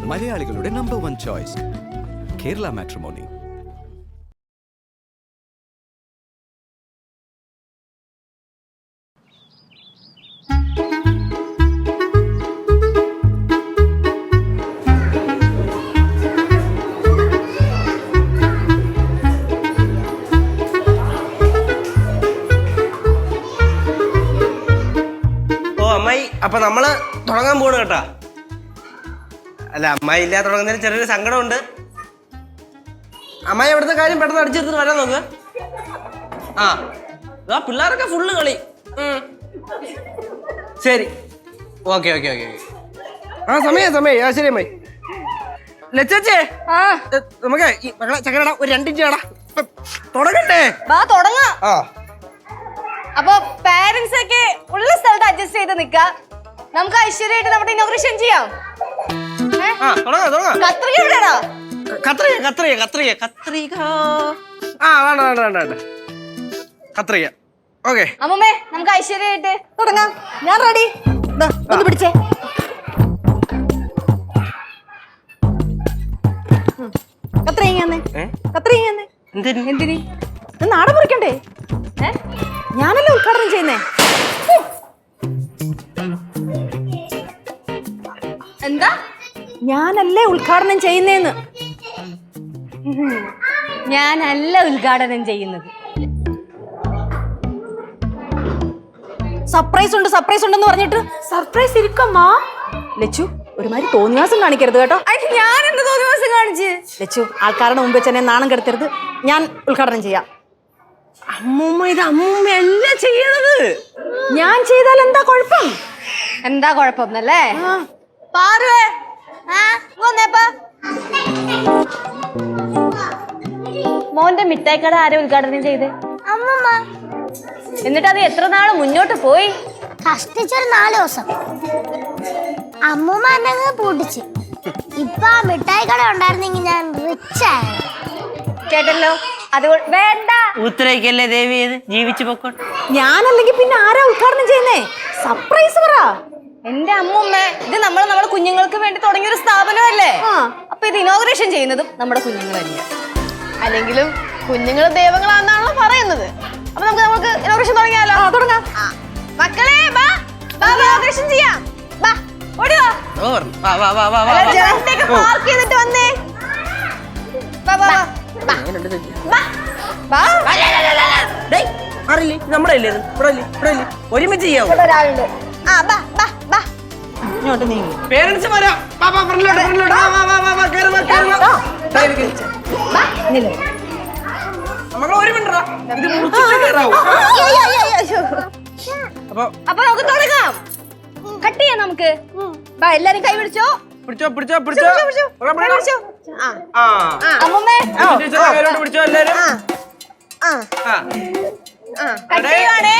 മലയാളികളുടെ number 1 choice Kerala matrimony. അപ്പൊ നമ്മള് തുടങ്ങാൻ പോണ് കേട്ടാ. അല്ല, അമ്മായി ഇല്ലാതെ തുടങ്ങുന്നതിന് ചെറിയൊരു സങ്കടമുണ്ട്. അമ്മായി എവിടുത്തെ കാര്യം പെട്ടെന്ന് അടിച്ചെടുത്തിട്ട് വരാൻ നോക്ക്. ആ പിള്ളേരൊക്കെ ഫുള്ള് കളി. ശരി, ഓക്കെ ഓക്കെ ഓക്കെ. സമയം ആ ശരി അമ്മായി. ലച്ചേ നമുക്ക് മകളെ ചക്കരടാ ഒരു 2 ഇഞ്ച് കടാ തുടങ്ങണ്ടേ? ആ അപ്പൊ പാരന്റ്സ് ഒക്കെ ഉള്ള സ്ഥലത്ത് അഡ്ജസ്റ്റ് ചെയ്ത് നിക്ക. നമുക്ക് ഐശ്വര്യമായിട്ട് നമ്മുടെ ഇനോഗ്രേഷൻ ചെയ്യാം. കത്രിക എവിടെയാണോ? കത്രിക. ഓക്കെ അമ്മമ്മേ, നമുക്ക് ഐശ്വര്യമായിട്ട് തുടങ്ങാം. ഞാൻ റെഡി. ഒന്ന് പിടിച്ചേ. എന്തിനി നാടൻ മുറിക്കണ്ടേ? ഞാനല്ലേ ഉദ്ഘാടനം ചെയ്യുന്നേ. എന്താ? ഞാനല്ലേ ഉദ്ഘാടനം ചെയ്യുന്നേന്ന്. ഞാനല്ല ഉദ്ഘാടനം ചെയ്യുന്നത്. സർപ്രൈസ് ഉണ്ടെന്ന് പറഞ്ഞിട്ട് സർപ്രൈസ് ഇരിക്കമ്മാ. ലച്ചു, ഒരുമാതിരി തോന്നിവാസം കാണിക്കരുത് കേട്ടോ. ഞാൻ എന്ത് തോന്നിവാസം കാണിച്ച്? ലച്ചു, ആൾക്കാരുടെ മുമ്പ് വെച്ച് എന്നെ നാണം കെടുത്തരുത്. ഞാൻ ഉദ്ഘാടനം ചെയ്യാം. അമ്മൂമ്മ, ഇത് അമ്മൂമ്മയല്ല ചെയ്യണത്. ഞാൻ ചെയ്താൽ എന്താ കുഴപ്പം? എന്താ കുഴപ്പം എന്നല്ലേ? മോന്റെ മിഠായിക്കട ആരെ ഉദ്ഘാടനം ചെയ്ത്? അമ്മൂമ്മ. എന്നിട്ട് അത് എത്ര നാള് മുന്നോട്ട് പോയി? കഷ്ടിച്ചൊരു 4 ദിവസം. അമ്മൂമ്മ എന്നെ പൂട്ടിച്ച്. ഇപ്പൊ ആ മിഠായി കട ഉണ്ടായിരുന്നെങ്കിൽ ഞാൻ റിച്ച് ആയിരുന്നു. കേട്ടല്ലോ. അതുകൊണ്ട് വേണ്ട. ഉത്തരയ്ക്കല്ലേ ദേവി ജീവിച്ചു പൊക്കോട്ടെ. ഞാനല്ലെങ്കിൽ പിന്നെ ആരാ ഉദ്ഘാടനം ചെയ്യുന്നേ? സർപ്രൈസ് പറ. എന്റെ അമ്മൂമ്മ, ഇത് നമ്മുടെ കുഞ്ഞുങ്ങൾക്ക് വേണ്ടി തുടങ്ങിയൊരു സ്ഥാപനമല്ലേ? അപ്പൊ ഇത് ഇനോഗ്രേഷൻ ചെയ്യുന്നതും നമ്മുടെ കുഞ്ഞുങ്ങളല്ലേ? അല്ലെങ്കിലും കുഞ്ഞുങ്ങൾ ദൈവങ്ങളാണെന്നാണല്ലോ പറയുന്നത്. അപ്പൊ നമുക്ക് ഇനോഗ്രേഷൻ തുടങ്ങിയാലോ? തുടങ്ങാം. മക്കളെ ഇനോഗ്രേഷൻ ചെയ്യാം. പാർക്ക് ചെയ്തിട്ട് വന്നേ. ഒരുമിച്ച് ചെയ്യാം. പേരൻസ് അപ്പൊ നമുക്ക് തുടങ്ങാം. കട്ട് ചെയ്യാം നമുക്ക്. എല്ലാരും കൈ പിടിച്ചോ. അമ്മൂമ്മേ പിടിച്ചോ എല്ലാരും. കട്ട് ചെയ്യുവാണേ.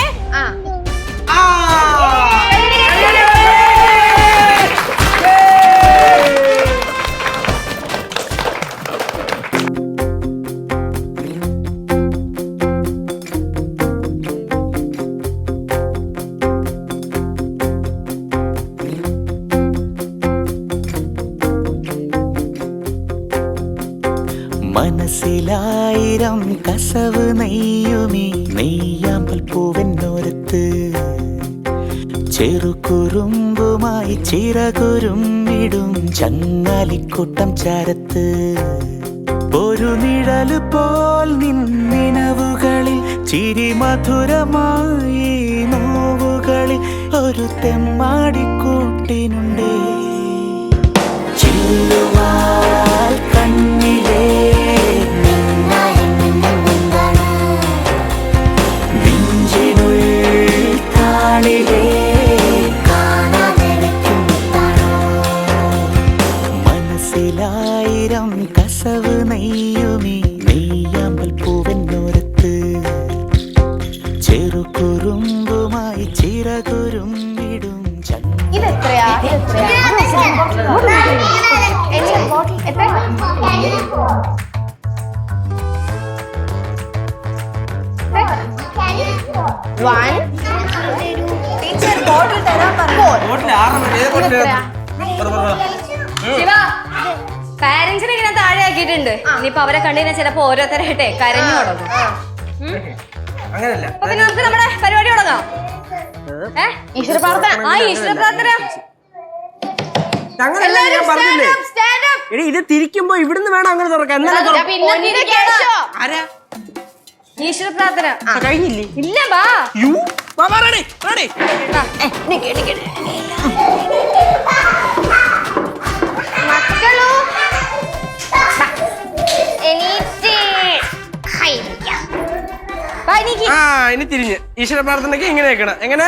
മനസ്സിലായിരം കസവ് നെയ്യുമീ നെയ്യാമ്പൽ പൂവെന്നോരത്ത് ചെറുകുറുമ്പുമായി ചിറകുരുമ്മിടും ചങ്ങാലിക്കൂട്ടം ചാരത്ത് ഒരു നിഴല് പോൽ നിന്നിനവുകളിൽ ചിരി മധുരമായി നോവുകളിൽ ഒരു തെമ്മാടിക്കൂട്ടിനുണ്ടേ ചില്ലുവാൽ കണ്ണിലേ മനസ്സിലായിരം കസവ് നെയ്യുമീ നെയ്യാമ്പൽ പൂവെന്നോരത്ത് ചെറുകുറുമ്പുമായി ചിറകുരുമ്മിടും ഇതെത്രയാ? ടീച്ചർ ബോട്ടിൽ തരാൻ പറഞ്ഞു. ഉണ്ടാക്കിയിട്ടുണ്ട്. ഇനിയിപ്പൊ അവരെ കണ്ടുകഴിഞ്ഞാൽ ചിലപ്പോ ഓരോരുത്തരായിട്ടെ കരഞ്ഞു തുടങ്ങും. അങ്ങനല്ല. അപ്പൊ പിന്നെ നമുക്ക് നമ്മുടെ പരിപാടി തുടങ്ങാം. ഈശ്വര പ്രാർത്ഥന. ഈശ്വര പ്രാർത്ഥന. അങ്ങനല്ല ഞാൻ പറഞ്ഞില്ലേ. എടി ഇത് തിരിക്കുമ്പോ ഇവിടുന്ന് വേണം അങ്ങനെ തുറക്കാൻ. ഈശ്വര പ്രാർത്ഥന കഴിഞ്ഞില്ലേ? ഇല്ല ബാ. മക്കളോ ഇനി തിരിഞ്ഞ് ഈശ്വര പ്രാർത്ഥനയ്ക്ക് ഇങ്ങനെ വെക്കണം. എങ്ങനെ?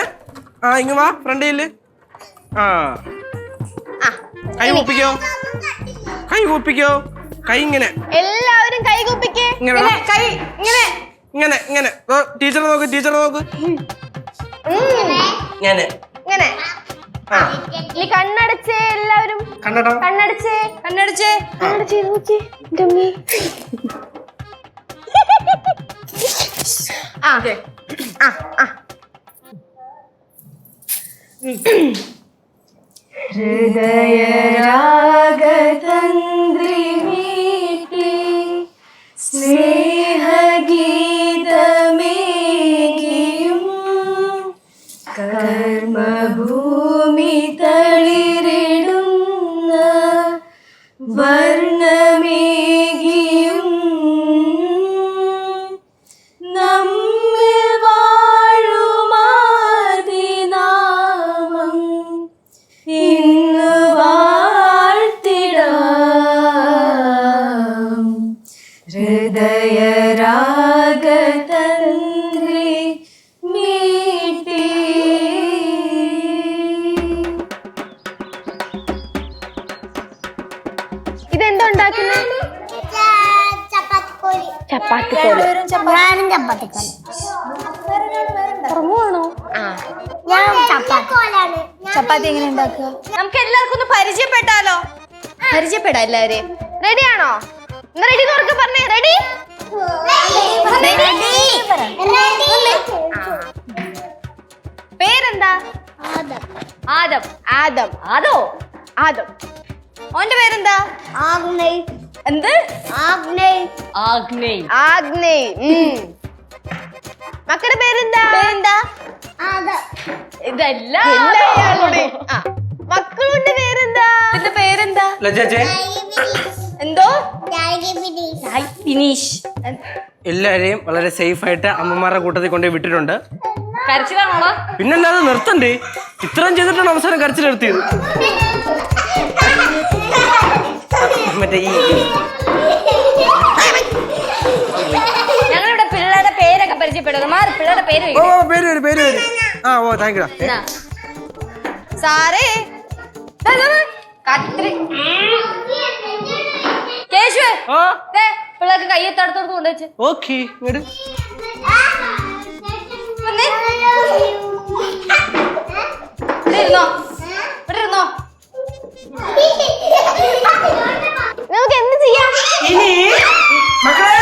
ഇങ്ങ് വാ ഫ്രണ്ടില്. കൈ കൂപ്പിക്കോ, കൈ കൂപ്പിക്കോ. കൈ ഇങ്ങനെ എല്ലാവരും കൈ കൂപ്പിക്കേ. കൈ ഇങ്ങനെ ഇങ്ങനെ ഇങ്ങനെ. ടീച്ചറെ നോക്ക്, ടീച്ചറെ നോക്ക്. ഇങ്ങനെ ഇങ്ങനെ. ഇനി കണ്ണടച്ചേ എല്ലാവരും. കണ്ണട. കണ്ണടച്ചേ കണ്ണടച്ചേ കണ്ണടച്ചേ നോക്കി. ഹൃദയരാഗതന്ത്രി മീട്ടി സ്നേഹഗീതമേകിയും കർമ്മഭൂമി തളിരിടുന്ന വർണ്ണമേകിയും നമ്മിൽ വാഴുമാതിനാമം ഇന്നു വാഴ്ത്തിടാം. ഹൃദയരാഗതന്ത്രി മീട്ടി. ഇതെന്താ ഉണ്ടാക്കുന്നത്? ചപ്പാത്തിക്കോല്. ഞാനും ചപ്പാത്തിക്കോല്. ഉറങ്ങുവാണോ? ഞാൻ ചപ്പാത്തിക്കോലാണ്. ചപ്പാത്തി എങ്ങനെ ഉണ്ടാക്കുക? നമുക്ക് എല്ലാവർക്കും ഒന്ന് പരിചയപ്പെട്ടാലോ? പരിചയപ്പെടാം എല്ലാവരെയും. റെഡിയാണോ? റെഡി തുറക്ക് പറഞ്ഞേ. റെഡി? പേരെന്താ? ആദം. ആദം. ആദോ? ആദം. ഓന്റെ പേരെന്താ? ആഗ്നേയ്. എന്ത്? ആഗ്നേയ്. ആഗ്നേയ്. ആഗ്നേയ്. മക്കളുടെ പേരെന്താ? പേരെന്താ? ഇതെല്ലാം മക്കളുടെ പേരെന്താ? ഇതിന്റെ പേരെന്താ? എന്തോ? ഫിനിഷ്. എല്ലാരെയും വളരെ സേഫ് ആയിട്ട് അമ്മമാരുടെ കൂട്ടത്തിൽ കൊണ്ടുപോയി വിട്ടിട്ടുണ്ട്. കരച്ചിലാണോ? പിന്നല്ലാതെ നിർത്തണ്ടേ? ഇത്രയും ചെയ്തിട്ടാണ് അവസാനം കരച്ചിൽ നിർത്തിയത്. മറ്റേ ഈ ഞങ്ങളിവിടെ പിള്ളേരുടെ പേരൊക്കെ പരിചയപ്പെടുന്നു. പിള്ളേരുടെ പേര് പേര് വരും. ഓ താങ്ക് യു. സാറേ കത്രി കേശു പിള്ളേർക്ക് കയ്യെത്തടുത്തോട് കൊണ്ടുവച്ച്. ഓക്കെ ഇരുന്നോ, ഇവിടെ ഇരുന്നോ. നമുക്ക് എന്ത് ചെയ്യാം? ഇനി മക്കളെ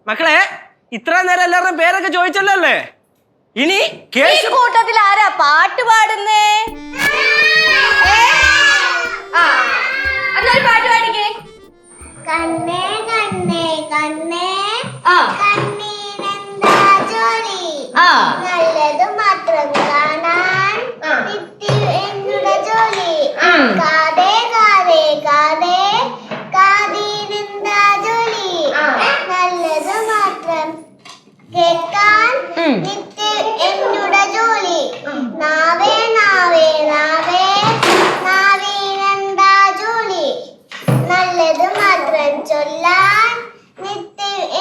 മക്കളെ ഇത്ര നേരം എല്ലാവരുടെയും പേരൊക്കെ ചോദിച്ചല്ലോ അല്ലേ? ഇനി കൂട്ടത്തിൽ ആരാ പാട്ട് പാടുന്നേ? അതൊരു പാട്ട് പാടിക്കേ. കണ്ണേ കണ്ണേ കണ്ണേ കണ്ണീനെന്താ ജോലി? നല്ലത് മാത്രം കാണാൻ എന്നുടെ ജോലി. കാതേ കാതേ കാതേ കാതീനെന്താ ജോലി? നല്ലത് മാത്രം കേൾക്കാൻ എന്നുടെ ജോലി. നാവേ നാവേ നാവേ നാവീനെന്താ ജോലി? നല്ലത് മാത്രം ചൊല്ലാൻ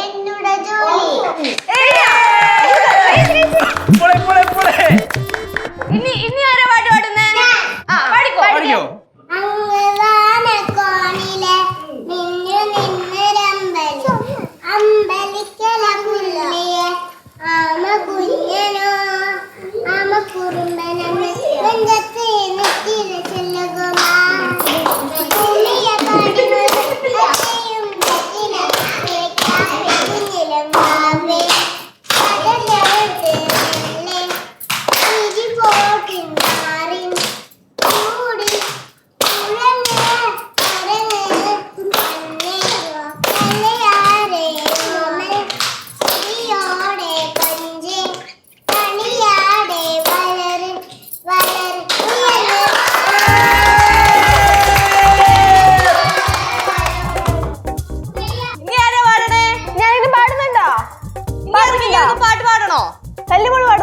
എന്നുടെ ജോലി.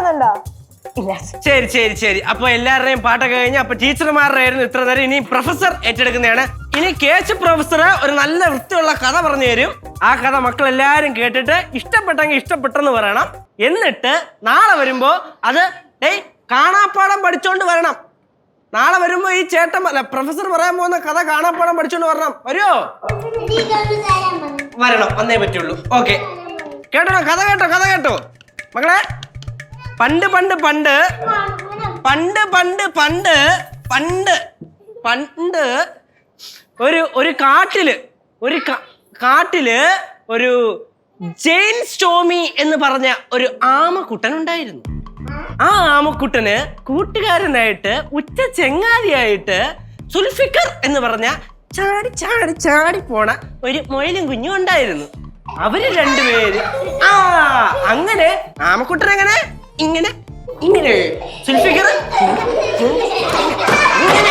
പാടുന്നുണ്ടോ? ശരി ശരി ശരി. അപ്പൊ എല്ലാവരുടെയും പാട്ടൊക്കെ കഴിഞ്ഞ് അപ്പൊ ടീച്ചർമാരുടെ ആയിരുന്നു ഇത്ര നേരം. ഇനി പ്രൊഫസർ ഏറ്റെടുക്കുന്നതാണ്. ഇനി കേച്ച് പ്രൊഫസർ ഒരു നല്ല വൃത്തിയുള്ള കഥ പറഞ്ഞു തരും. ആ കഥ മക്കൾ എല്ലാരും കേട്ടിട്ട് ഇഷ്ടപ്പെട്ടെങ്കിൽ ഇഷ്ടപ്പെട്ടെന്ന് പറയണം. എന്നിട്ട് നാളെ വരുമ്പോ അത് കാണാപ്പാടം പഠിച്ചോണ്ട് വരണം. നാളെ വരുമ്പോ ഈ ചേട്ടൻ അല്ല പ്രൊഫസർ പറയാൻ പോകുന്ന കഥ കാണാപ്പാടം പഠിച്ചോണ്ട് വരണം. വരുമോ? വരണം, വന്നേ പറ്റുള്ളൂ. ഓക്കെ, കേട്ടോ? കഥ കേട്ടോ? കഥ കേട്ടോ മക്കളെ? പണ്ട് പണ്ട് പണ്ട് പണ്ട് പണ്ട് പണ്ട് പണ്ട് പണ്ട് ഒരു കാട്ടില് ഒരു ജെയിൻ സ്റ്റോമി എന്ന് പറഞ്ഞ ഒരു ആമക്കുട്ടൻ ഉണ്ടായിരുന്നു. ആ ആമക്കുട്ടന് കൂട്ടുകാരനായിട്ട് ഉച്ച ചെങ്ങാതിയായിട്ട് സുൽഫിക്കർ എന്ന് പറഞ്ഞ ചാടി ചാടി ചാടി പോണ ഒരു മൊയിലും കുഞ്ഞും ഉണ്ടായിരുന്നു. അവര് രണ്ടുപേര് അങ്ങനെ ആമക്കുട്ടൻ എങ്ങനെ ഇങ്ങനെ ഇങ്ങനെ സുൽഫിക്കർ അങ്ങനെ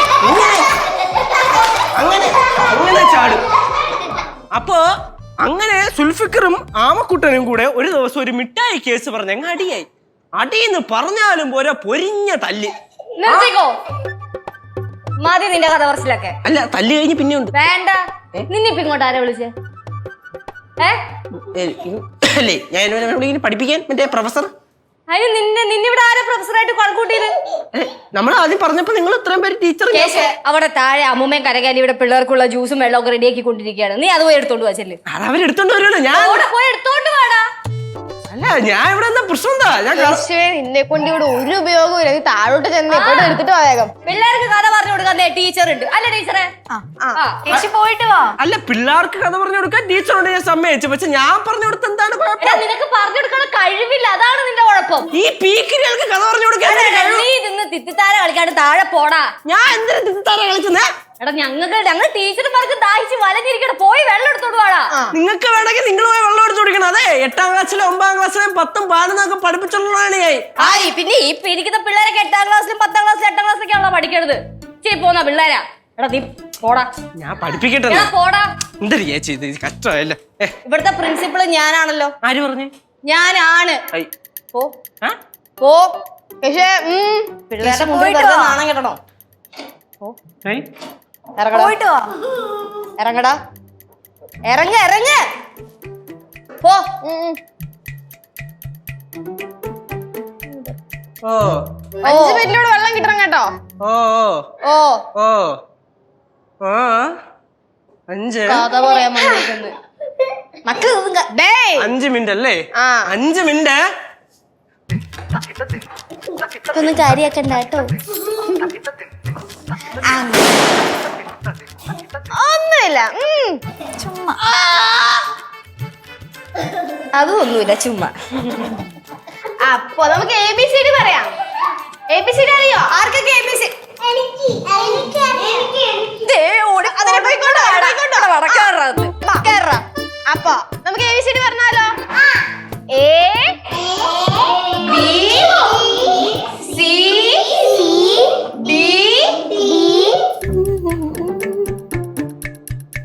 അങ്ങനെ ചാടും. അപ്പോ അങ്ങനെ സുൽഫിക്കറും ആമക്കുട്ടനും കൂടെ ഒരു ദിവസം ഒരു മിഠായി കേസ് പറഞ്ഞ അങ്ങ് അടിയായി. അടിയെന്ന് പറഞ്ഞാലും പോരാ, പൊരിഞ്ഞ തല്ല്. മതി നിന്റെ കഥ പറച്ചിലൊക്കെ. അല്ല, തല്ല് കഴിഞ്ഞ് പിന്നെ ഉണ്ട്. വേണ്ട, നിന്നിപ്പ ഇങ്ങോട്ട് ആരാ വിളിച്ചേ? അല്ലേ ഞാൻ പഠിപ്പിക്കാൻ മറ്റേ പ്രൊഫസർ. അതിന് നിന്നിവിടെ ആരാ പ്രൊഫസറായിട്ട് കണക്കൂട്ടിയത്? നമ്മൾ ആദ്യം പറഞ്ഞപ്പോ നിങ്ങൾ ഇത്രയും പേര് ടീച്ചർ. അവിടെ താഴെ അമ്മൂമ്മയും കരകാലി ഇവിടെ പിള്ളേർക്കുള്ള ജ്യൂസും വെള്ളമൊക്കെ റെഡിയാക്കി കൊണ്ടിരിക്കുകയാണ്. നീ അത് പോയി എടുത്തോണ്ട് വാച്ചല്ലേ? അത് അവരെടുത്തോണ്ട് വരുമല്ലോ. ഞാൻ പോയി എടുത്തോണ്ട് വാടാ. അല്ല, ഞാൻ ഇവിടെ എന്താ പ്രശ്നം എന്താ? നിന്നെ കൊണ്ട് ഇവിടെ ഒരു ഉപയോഗവും ഇല്ല. നീ താഴോട്ട് ചെന്ന് ഇപ്പോഴും എടുത്തിട്ട് പോയേക്കാം. പിള്ളേർക്ക് കഥ പറഞ്ഞു കൊടുക്കാൻ ടീച്ചർ ഉണ്ട്. അല്ല ടീച്ചറെ? പോയിട്ട് വാ. അല്ല, പിള്ളേർക്ക് കഥ പറഞ്ഞു കൊടുക്കാൻ ടീച്ചറുണ്ട്, ഞാൻ സമ്മതിച്ചു. പക്ഷെ ഞാൻ പറഞ്ഞു കൊടുത്ത എന്താണ് കുഴപ്പം? നിനക്ക് പറഞ്ഞു കൊടുക്കാൻ കഴിവില്ല, അതാണ് നിന്റെ കുഴപ്പം. ഈ പീക്കിരികൾക്ക് കഥ പറഞ്ഞു കൊടുക്കാൻ നീ ഇതിന്ന് തിത്തിത്താര കളിക്കാണ്ട് താഴെ പോടാ. ഞാൻ എന്തിനാ തിത്തിത്താര കളിക്കുന്നേ? എടാ ഞങ്ങൾ ടീച്ചർമാർക്ക് ദാഹിച്ച് വലഞ്ഞിരിക്കണം. പോയി വെള്ളം എടുത്തോണ്ട് വാടാ. നിങ്ങൾക്ക് വേണമെങ്കിൽ നിങ്ങൾ പോയി വെള്ളം എടുത്തു കുടിക്കണം. അതെ, 8ാം ക്ലാസ്സിലും 9ാം ക്ലാസ്സിലും 10ഉം 11ഒക്കെ പഠിപ്പിച്ചുള്ളതാണ് ഞാൻ. പിന്നെ ഈ പിരിക്കുന്ന പിള്ളേരൊക്കെ 8ാം ക്ലാസ്സിലും 10ാം ക്ലാസ്സിലും 8ാം ക്ലാസ്സിലൊക്കെയാണല്ലോ പഠിക്കരുത്. ചെയ് പോന്ന പിള്ളേരാ. എടാ നീ പോടാ. ഞാൻ പഠിപ്പിക്കട്ടെ. പോടാ. എന്താ ചേച്ചി ഇത് കഷ്ടമല്ലേ? ഇവിടുത്തെ പ്രിൻസിപ്പള് ഞാനാണല്ലോ. ആര് പറഞ്ഞു? ഞാനാണ്. പോ പോ. പക്ഷേ പിള്ളേരുടെ മുമ്പിൽ നാണം കെട്ടണോ? ഇറങ്ങടാ, ഇറങ്ങ ഇറങ്ങ പോ. ഓ 5 മിനിറ്റിലൂടെ വെള്ളം കിട്ടണം കേട്ടോ. ഓ ഓ ഓ ഓ 5 കഥ പറയാൻ മക്കള് 5 മിനിറ്റ് അല്ലേ? 5 മിനിറ്റ് ഒന്നും കാര്യാക്കണ്ട കേട്ടോ. ഒന്നുമില്ല, ചുമ്മാ. അതും ഒന്നുമില്ല, ചുമ്മാ. അപ്പൊ നമുക്ക് ABCD പറയാം. ABCD അറിയോ? ആർക്കൊക്കെ ABCD? അപ്പൊ നമുക്ക് ABCD പറഞ്ഞാലോ? A B C D.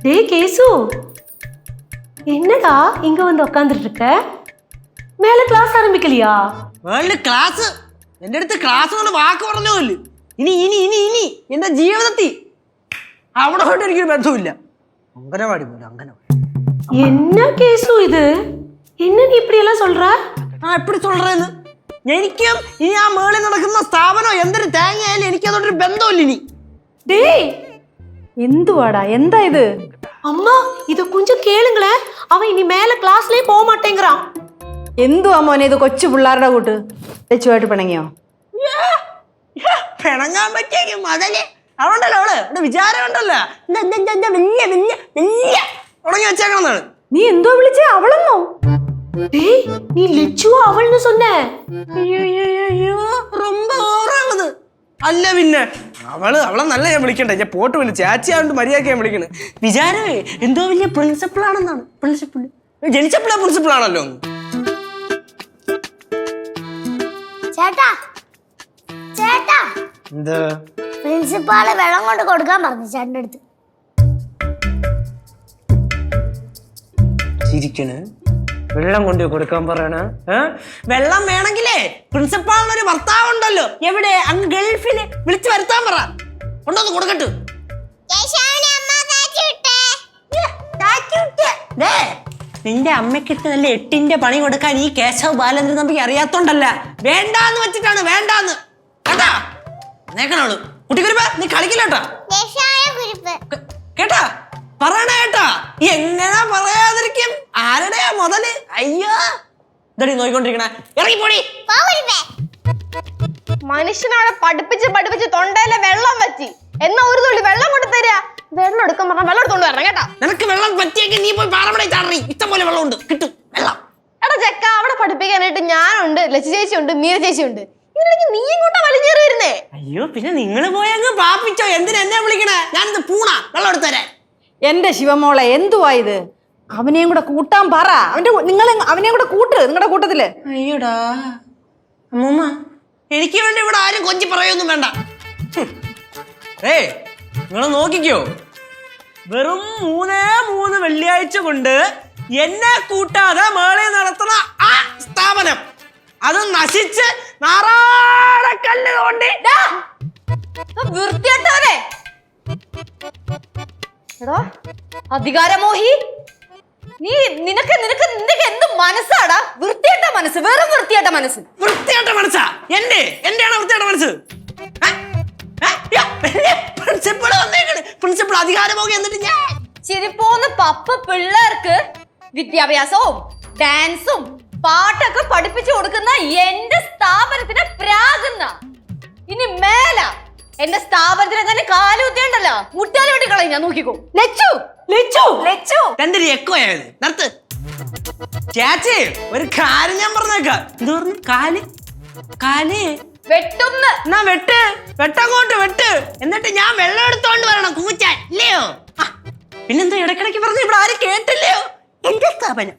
டேய் கேசு, என்னடா இங்க வந்து உட்காந்துட்டு இருக்க? மேல கிளாஸ் ஆரம்பிக்கலையா? ക്ലാസ് എന്റെ അടുത്ത് ക്ലാസ് കൊണ്ട് വാക്ക് പറഞ്ഞോല്ല. ഇനി ഇനി ഇനി ഇനി എന്റെ ജീവിതത്തിൽ അവിടെ പോയിട്ട് എനിക്കൊരു ബന്ധമില്ല. അംഗനവാടി പോലെ അംഗനവാടി. என்ன கேசு இது? என்ன நீ இப்படி எல்லாம் சொல்ற? എപ്പടി சொல்றேன்னு എനിക്കും ഇനി ആ മേളിൽ നടക്കുന്ന സ്ഥാപനം എന്തൊരു തേങ്ങയായാലും എനിക്ക് അതോടൊരു ബന്ധമില്ല ഇനി. டேய் எந்துவாடா எந்த இது? அம்மா இது கொஞ்சம் கேளுங்களே. அவன் இனி மேல கிளாஸ்லயே போக மாட்டேங்கிறான். എന്തുവാ മോനെ ഇത്? കൊച്ചു പിള്ളേരുടെ കൂട്ട് തെച്ചുമായിട്ട് പിണങ്ങിയോ? പിണങ്ങാൻ പറ്റിയ മതല് അവളുണ്ടല്ലോ. അവള് വിചാരം ഉണ്ടല്ലോ വലിയ വലിയ വലിയ തുടങ്ങി വെച്ചേക്കണെന്നാണ്. நீ எந்தோ விളിச்சே அவளன்னோ? டேய் நீ லெச்சுவா அவள்னு சொன்ன? അയ്യോ ரொம்ப ഓറാണത്. അല്ല പിന്നെ അവളെ നല്ല ഞാൻ വിളിക്കണ്ടേ? ഞാൻ പോട്ട് വിളിച്ചു ചേച്ചിയാണ്ട് മര്യാദയ്ക്ക് ഞാൻ വിളിക്കണേ. വിചാരമേ എന്തോ വലിയ പ്രിൻസിപ്പിൾ ആണെന്നാണ്. പ്രിൻസിപ്പിൾ ജനിച്ചപ്പോഴേ പ്രിൻസിപ്പിൾ ആണല്ലോ. ചേട്ടാ ചേട്ടാ, എന്താ പ്രിൻസിപ്പാള് വെള്ളം കൊണ്ട് കൊടുക്കാൻ പറഞ്ഞു ചേട്ടൻ്റെ അടുത്ത്. ചിരിക്കണ് വെള്ളം കൊണ്ടു കൊടുക്കാൻ പറയണ. വെള്ളം വേണമെങ്കിലേ പ്രിൻസിപ്പാളിനൊരു ഭർത്താവ് ഉണ്ടല്ലോ, എവിടെ അങ്ങ് ഗൾഫില്, വിളിച്ചു വരുത്താൻ പറ, കൊണ്ടൊന്ന് കൊടുക്കട്ടു. നിന്റെ അമ്മയ്ക്കിട്ട് നല്ല 8ന്റെ പണി കൊടുക്കാൻ ഈ കേശവ് ബാലചന്ദ്രൻ തമ്പിക്ക് അറിയാത്തോണ്ടല്ല, വേണ്ടാന്ന് വെച്ചിട്ടാണ്. വേണ്ടാന്ന് കേട്ടാ നേക്കണോളൂ. കുട്ടിക്കുരുപ്പ നീ കളിക്കില്ലേട്ടാ കേട്ടാ, പറയണ കേട്ടാ. എങ്ങനെ പറയാതിരിക്കും? ആരുടെയാ മുതല്? അയ്യോ ഇതടി നോയിക്കൊണ്ടിരിക്കണേ, ഇറങ്ങിപ്പോടി. മനുഷ്യനാണ് പഠിപ്പിച്ച് തൊണ്ടയിലെ വെള്ളം വെച്ച്, എന്നാ ഒരു തുള്ളി വെള്ളം കൊണ്ട് തരിക. വെള്ളം എടുക്കാൻ പറഞ്ഞാൽ വെള്ളം എടുത്തോണ്ട് വരണം കേട്ടാ. നിനക്ക് വെള്ളം പറ്റിയെങ്കിൽ നീ പോയി പാറമട ചാടി, ഇഷ്ടം പോലെ വെള്ളം ഉണ്ട്, കിട്ടും വെള്ളം. എടാ ചെക്ക, അവിടെ പഠിപ്പിക്കാനായിട്ട് ഞാനുണ്ട്, ലച്ചു ചേച്ചി ഉണ്ട്, മീര ചേച്ചി ഉണ്ട്. ഇതിനിടയ്ക്ക് നീ ഇങ്ങോട്ടാ വലിഞ്ഞേറി വരുന്നേ. അയ്യോ പിന്നെ നിങ്ങള് പോയങ്ങ് പാപ്പിച്ചോ, എന്തിനാ എന്നെ വിളിക്കണേ? ഞാനിത് പൂണ വെള്ളം എടുത്തരാ. എന്റെ ശിവമോളെ, എന്തുവാ ഇത്? അവനെയും കൂടെ കൂട്ടാൻ പറ. അവനെയും കൂടെ കൂട്ട് നിങ്ങളുടെ കൂട്ടത്തില്. അയ്യോടാ അമ്മൂമ്മ, എനിക്ക് വേണ്ടി ഇവിടെ ആരും കൊഞ്ചി പറയൊന്നും വേണ്ട. നിങ്ങൾ നോക്കിക്കോ, വെറും 3 വെള്ളിയാഴ്ച കൊണ്ട് എന്നെ കൂട്ടാതെ മേളെ നടത്തുന്ന ആ സ്ഥാപനം അത് നശിച്ച് നാറാടക്കല്ല് കൊണ്ട് വൃത്തിയായിട്ടവനെ. എടാ അധികാരമോഹി, നിനക്ക് എന്ത് മനസ്സാടാ? വൃത്തിയായിട്ട മനസ്സ്, വെറും വൃത്തിയായിട്ട മനസ്സ്. വൃത്തിയായിട്ട മനസ്സാ എന്റെയാണ് വൃത്തിയായിട്ട മനസ്സ്. പ്രിൻസിപ്പൾ അധികാരമോഹി എന്നിട്ട് ഞാൻ ചിരിപ്പോന്ന് പപ്പ പിള്ളേർക്ക് വിദ്യാഭ്യാസവും ഡാൻസും പാട്ടൊക്കെ പഠിപ്പിച്ചു കൊടുക്കുന്ന എന്റെ സ്ഥാപനത്തിന് പ്രാകുന്ന. ഇനി മേല എന്റെ സ്ഥാപനത്തിന് തന്നെ കാലുകുത്തിയുണ്ടല്ലോ, മുട്ടാലി വെട്ടി കളയും ഞാൻ. നോക്കിക്കോ. ലച്ചു ലച്ചു ലച്ചു രണ്ടു എക്കോയത് നിർത്ത്. ചേച്ചി ഒരു കാര്യം ഞാൻ പറഞ്ഞേക്കാം. എന്ത് പറഞ്ഞു? കാല് വെട്ടുന്ന്. എന്നാ വെട്ടങ്ങോട്ട് വെട്ട്, എന്നിട്ട് ഞാൻ വെള്ളം എടുത്തോണ്ട് വരണം കൂച്ചാൻ, ഇല്ലയോ? പിന്നെന്താ ഇടക്കിടക്ക് പറഞ്ഞു, ഇവിടെ ആരും കേട്ടില്ലയോ? എന്റെ സ്ഥാപനം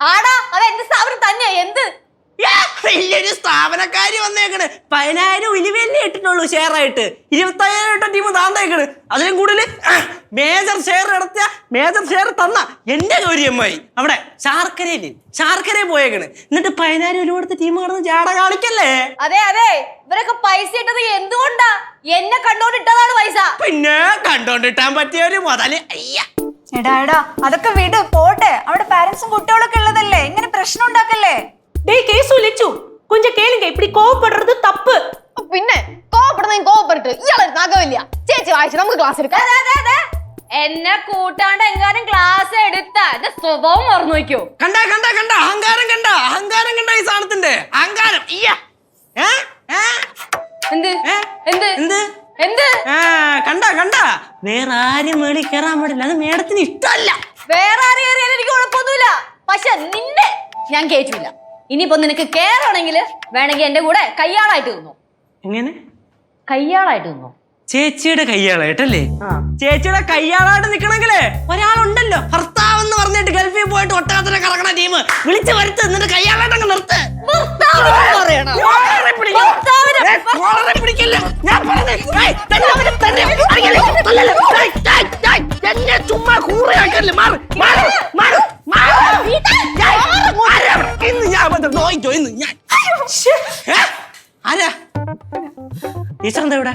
ആടാ, അത് എന്റെ സ്ഥാപനം തന്നെയാ. എന്ത് വലിയൊരു സ്ഥാപനക്കാരി വന്നേക്കണ്. 10,000 ഉലിവല്ലേ ഇട്ടിട്ടുള്ളൂ ഷെയറായിട്ട്. 25,000 ടീം താന്തേക്കണ്. അതിലും കൂടുതൽ മേജർ ഷെയർ തന്ന എന്റെ ഗൗരിയമ്മായി അവിടെ ശാർക്കര പോയേക്കണ്. എന്നിട്ട് 10,000 ഉലിവ കൊടുത്ത ടീം കിടന്ന് ചാട കാണിക്കല്ലേ? അതെ ഇവരൊക്കെ പൈസ ഇട്ടത് എന്തുകൊണ്ടാ? എന്നെ കണ്ടോണ്ടിട്ടതാണ് പൈസ. പിന്നെ കണ്ടോണ്ടിട്ടാൻ പറ്റിയ ഒരു മുതല്. അയ്യ എടാ അതൊക്കെ വിട്, പോട്ടെ. അവിടെ പാരന്റ്സും കുട്ടികളൊക്കെ ഉള്ളതല്ലേ, ഇങ്ങനെ പ്രശ്നം ഉണ്ടാക്കല്ലേ. டேய் கேசு லெச்சு, கொஞ்சம் கேளுங்க. இப்படி கோவப்படுறது தப்பு. പിന്നെ കോവപ്പെട്ട് ഇയാളെ നഗമില്ല. ചേച്ചി വായിച്ചു, നമുക്ക് ക്ലാസ് എടുക്കാം. എന്നെ കൂട്ടാണ്ട് എങ്ങാനും ക്ലാസ് എടുത്ത എന്റെ സ്വഭാവം മറന്നു നോക്കിയോ? കണ്ട അഹങ്കാരം കണ്ട ഈ സാധനത്തിന്റെ അഹങ്കാരം. കണ്ട വേറെ ആരും മേളി കയറാൻ പാടില്ല, അത് മേഡത്തിന് ഇഷ്ടമല്ല. വേറെ ആരും കയറിയാലും എനിക്ക് കുഴപ്പമൊന്നുമില്ല, പക്ഷെ നിന്നെ ഞാൻ കേട്ടില്ല. ഇനിയിപ്പോ നിനക്ക് കേറണമെങ്കിൽ വേണമെങ്കിൽ എന്റെ കൂടെ കയ്യാളായിട്ട് നിന്നോ. എങ്ങനെ കയ്യാളായിട്ട് നിന്നോ? ചേച്ചിയുടെ കയ്യാളായിട്ടല്ലേ? ചേച്ചിയുടെ കയ്യാളായിട്ട് നിക്കണെങ്കിലേ ഒരാളുണ്ടല്ലോ, ഭർത്താവ് എന്ന് പറഞ്ഞിട്ട് ഗൾഫിൽ പോയിട്ട് ഒട്ടകത്തിനെ കറങ്ങണ ടീം വിളിച്ചു വരുത്ത്, എന്നിട്ട് കയ്യാളായിട്ട് അങ്ങ് നിർത്ത്. ചുമ്മാ കൂറയാക്കല്ലേ. ആരാ ടീച്ചർ എന്താ ഇവിടെ?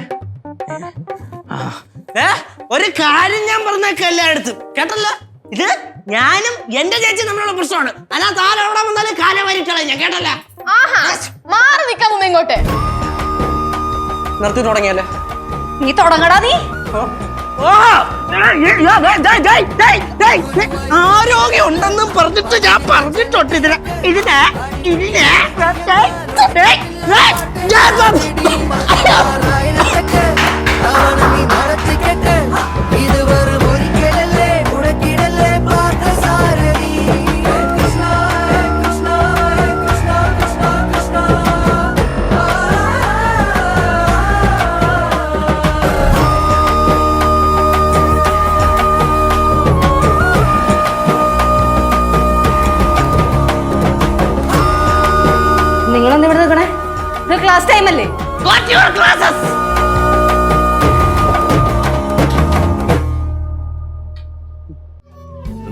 ഒരു കാര്യം ഞാൻ പറഞ്ഞേക്ക എല്ലായിടത്തും കേട്ടല്ലോ. ഇത് ഞാനും എന്റെ ചേച്ചി നമ്മളുള്ള പ്രശ്നമാണ്. അതിനകത്ത് ആരോടെ വന്നാലും കാലം വരിക്കളെ ഞാൻ കേട്ടല്ല. മാറി നിൽക്കാൻ മുമ്പ് ഇങ്ങോട്ട് നിർത്തി തുടങ്ങിയല്ലേ? നീ തുടങ്ങടാ. നീ ആരോഗ്യം ഉണ്ടെന്നും പറഞ്ഞിട്ട് ഞാൻ പറഞ്ഞിട്ടുണ്ട് ഇതിനെ നിങ്ങളൊന്ന് ഇവിടെ നിൽക്കണേ, ഇത് ക്ലാസ് ടൈം അല്ലേ?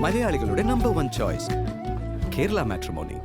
മലയാളികളുടെ നമ്പർ 1 ചോയ്സ് കേരള മാട്രിമോണി.